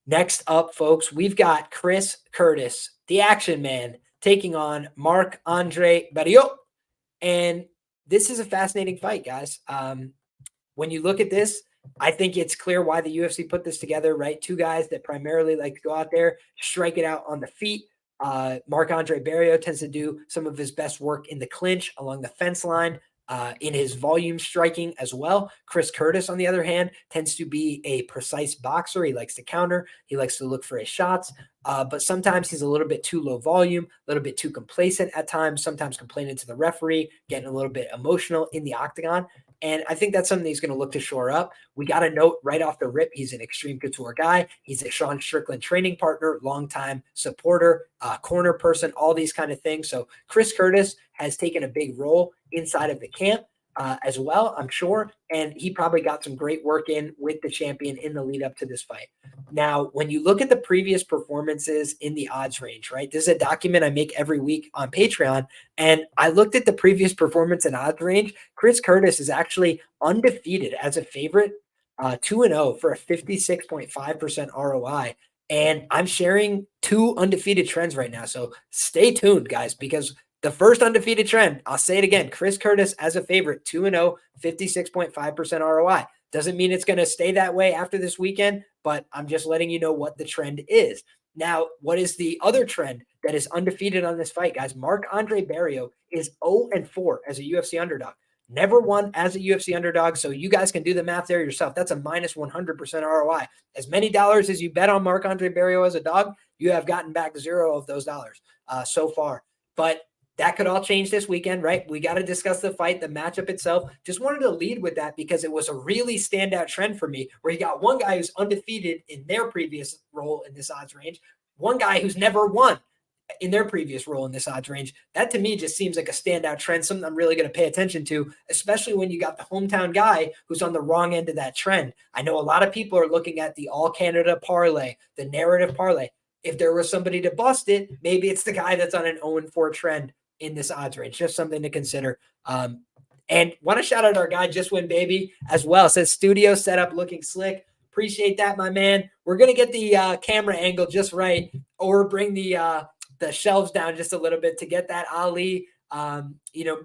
Next up, folks, we've got Chris Curtis, the action man, taking on Marc-Andre Barriault. And this is a fascinating fight, guys. When you look at this, I think it's clear why the UFC put this together, right? Two guys that primarily like to go out there, strike it out on the feet. Marc-Andre Barriault tends to do some of his best work in the clinch along the fence line. In his volume striking as well. Chris Curtis, on the other hand, tends to be a precise boxer. He likes to counter. He likes to look for his shots. But sometimes he's a little bit too low volume, a little bit too complacent at times, sometimes complaining to the referee, getting a little bit emotional in the octagon. And I think that's something he's going to look to shore up. We got to note right off the rip, he's an extreme couture guy. He's a Sean Strickland training partner, longtime supporter, corner person, all these kind of things. So Chris Curtis has taken a big role inside of the camp as well, I'm sure. And he probably got some great work in with the champion in the lead up to this fight. Now, when you look at the previous performances in the odds range, right? This is a document I make every week on Patreon. And I looked at the previous performance and odds range. Chris Curtis is actually undefeated as a favorite, 2-0 for a 56.5% ROI. And I'm sharing two undefeated trends right now. So stay tuned, guys, because the first undefeated trend, I'll say it again, Chris Curtis as a favorite, 2-0, 56.5% ROI. Doesn't mean it's going to stay that way after this weekend, but I'm just letting you know what the trend is. Now, what is the other trend that is undefeated on this fight, guys? Marc-Andre Barriault is 0-4 as a UFC underdog. Never won as a UFC underdog, so you guys can do the math there yourself. That's a minus 100% ROI. As many dollars as you bet on Marc-Andre Barriault as a dog, you have gotten back zero of those dollars so far. But that could all change this weekend, right? We got to discuss the fight, the matchup itself. Just wanted to lead with that because it was a really standout trend for me where you got one guy who's undefeated in their previous role in this odds range, one guy who's never won in their previous role in this odds range. That to me just seems like a standout trend, something I'm really going to pay attention to, especially when you got the hometown guy who's on the wrong end of that trend. I know a lot of people are looking at the all Canada parlay, the narrative parlay. If there was somebody to bust it, maybe it's the guy that's on an 0-4 trend in this odds range. Just something to consider. And want to shout out our guy, Just Win Baby, as well. It says studio setup looking slick. Appreciate that, my man. We're going to get the camera angle just right, or bring the shelves down just a little bit to get that Ali,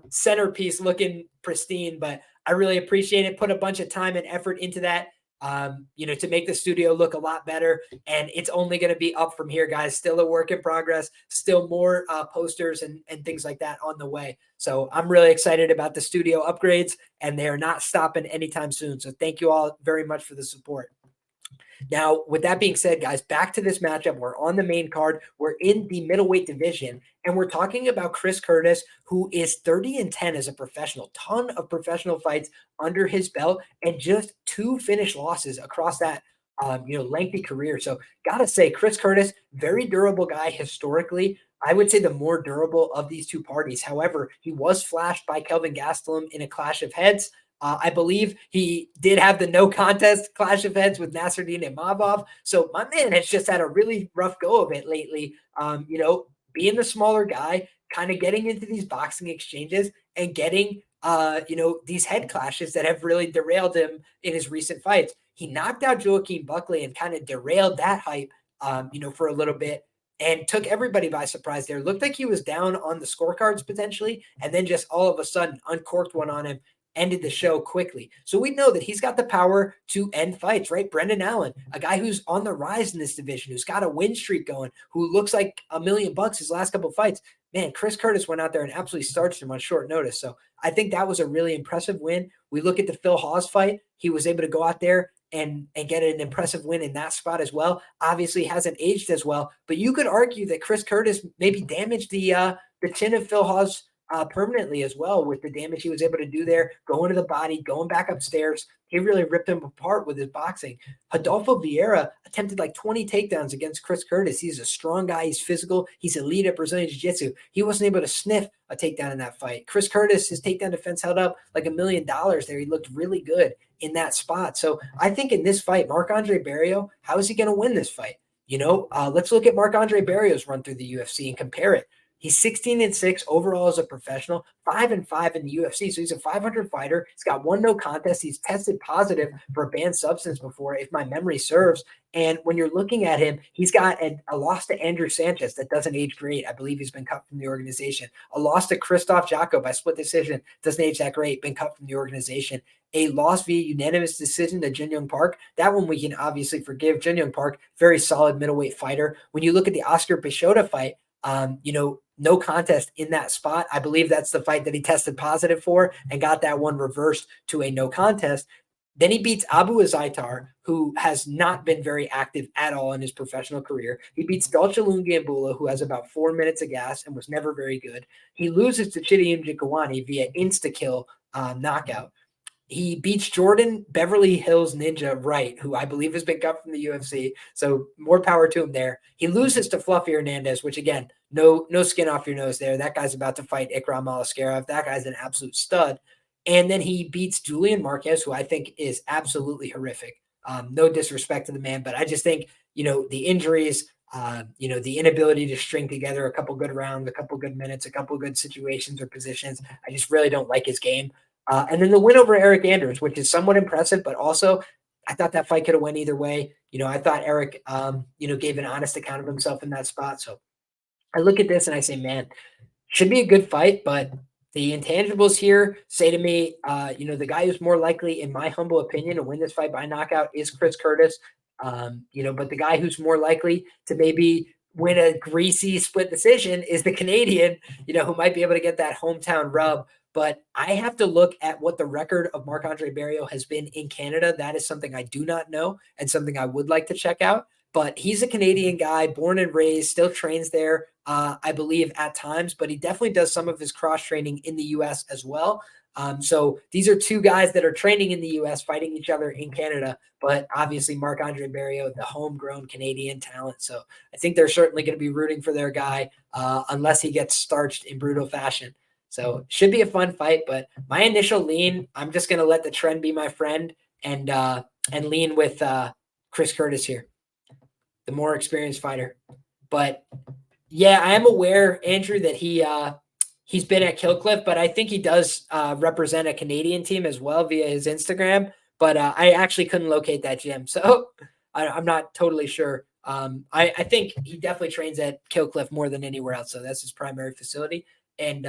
centerpiece looking pristine. But I really appreciate it. Put a bunch of time and effort into that. To make the studio look a lot better. And it's only going to be up from here, guys. Still a work in progress, still more posters and things like that on the way. So I'm really excited about the studio upgrades, and they are not stopping anytime soon. So thank you all very much for the support. Now, with that being said, guys, back to this matchup. We're on the main card. We're in the middleweight division, and we're talking about Chris Curtis, who is 30-10 as a professional. Ton of professional fights under his belt, and just 2 finished losses across that lengthy career. So gotta say, Chris Curtis, very durable guy historically. I would say the more durable of these two parties. However, he was flashed by Kelvin Gastelum in a clash of heads. I believe he did have the no contest clash of heads with Nasruddin Imavov. So my man has just had a really rough go of it lately. Being the smaller guy, kind of getting into these boxing exchanges and getting, these head clashes that have really derailed him in his recent fights. He knocked out Joaquin Buckley and kind of derailed that hype, for a little bit, and took everybody by surprise there. Looked like he was down on the scorecards potentially, and then just all of a sudden uncorked one on him, ended the show quickly. So we know that he's got the power to end fights, right? Brendan Allen, a guy who's on the rise in this division, who's got a win streak going, who looks like $1 million his last couple of fights. Man, Chris Curtis went out there and absolutely starched him on short notice. So I think that was a really impressive win. We look at the Phil Hawes fight. He was able to go out there and get an impressive win in that spot as well. Obviously hasn't aged as well, but you could argue that Chris Curtis maybe damaged the chin of Phil Hawes permanently as well, with the damage he was able to do there, going to the body, going back upstairs. He really ripped him apart with his boxing. Adolfo Vieira attempted like 20 takedowns against Chris Curtis. He's a strong guy. He's physical. He's elite at Brazilian Jiu-Jitsu. He wasn't able to sniff a takedown in that fight. Chris Curtis, his takedown defense held up like $1 million there. He looked really good in that spot. So I think in this fight, Marc-Andre Barriault, how is he going to win this fight? Let's look at Marc-Andre Barriault's run through the UFC and compare it. He's 16-6 overall as a professional, 5-5 in the UFC. So he's a 500 fighter. He's got one no contest. He's tested positive for a banned substance before, if my memory serves. And when you're looking at him, he's got a loss to Andrew Sanchez that doesn't age great. I believe he's been cut from the organization. A loss to Christoph Jacko by split decision, doesn't age that great, been cut from the organization. A loss via unanimous decision to Jin Young Park. That one we can obviously forgive. Jin Young Park, very solid middleweight fighter. When you look at the Oscar Pichota fight, no contest in that spot. I believe that's the fight that he tested positive for and got that one reversed to a no contest. Then he beats Abu Azaitar, who has not been very active at all in his professional career. He beats Dolce Lungiambula, who has about 4 minutes of gas and was never very good. He loses to Chidi Njokuani via insta-kill knockout. He beats Jordan Beverly Hills Ninja Wright, who I believe has been cut from the UFC. So more power to him there. He loses to Fluffy Hernandez, which again, no skin off your nose there. That guy's about to fight Ikram Alaskarov. That guy's an absolute stud. And then he beats Julian Marquez, who I think is absolutely horrific. No disrespect to the man, but I just think, the injuries, the inability to string together a couple good rounds, a couple good minutes, a couple good situations or positions. I just really don't like his game. And then the win over Eric Anders, which is somewhat impressive, but also I thought that fight could have went either way. I thought Eric, gave an honest account of himself in that spot. So I look at this and I say, man, should be a good fight, but the intangibles here say to me, the guy who's more likely, in my humble opinion, to win this fight by knockout is Chris Curtis. But the guy who's more likely to maybe win a greasy split decision is the Canadian, who might be able to get that hometown rub. But I have to look at what the record of Marc-Andre Barriault has been in Canada. That is something I do not know and something I would like to check out. But he's a Canadian guy, born and raised, still trains there, I believe, at times. But he definitely does some of his cross-training in the U.S. as well. So these are two guys that are training in the U.S., fighting each other in Canada. But obviously Marc-Andre Barriault, the homegrown Canadian talent. So I think they're certainly going to be rooting for their guy unless he gets starched in brutal fashion. So should be a fun fight, but my initial lean, I'm just going to let the trend be my friend and lean with Chris Curtis here, the more experienced fighter. But yeah, I am aware, Andrew, that he's been at Killcliff, but I think he does represent a Canadian team as well via his Instagram. But I actually couldn't locate that gym, so I'm not totally sure. I think he definitely trains at Killcliff more than anywhere else, so that's his primary facility. And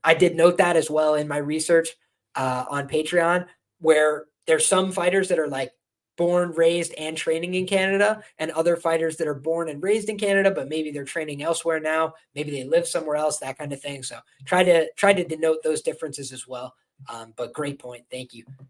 I did note that as well in my research on Patreon, where there's some fighters that are like born, raised, and training in Canada, and other fighters that are born and raised in Canada, but maybe they're training elsewhere now. Maybe they live somewhere else, that kind of thing. So try to denote those differences as well. But great point. Thank you.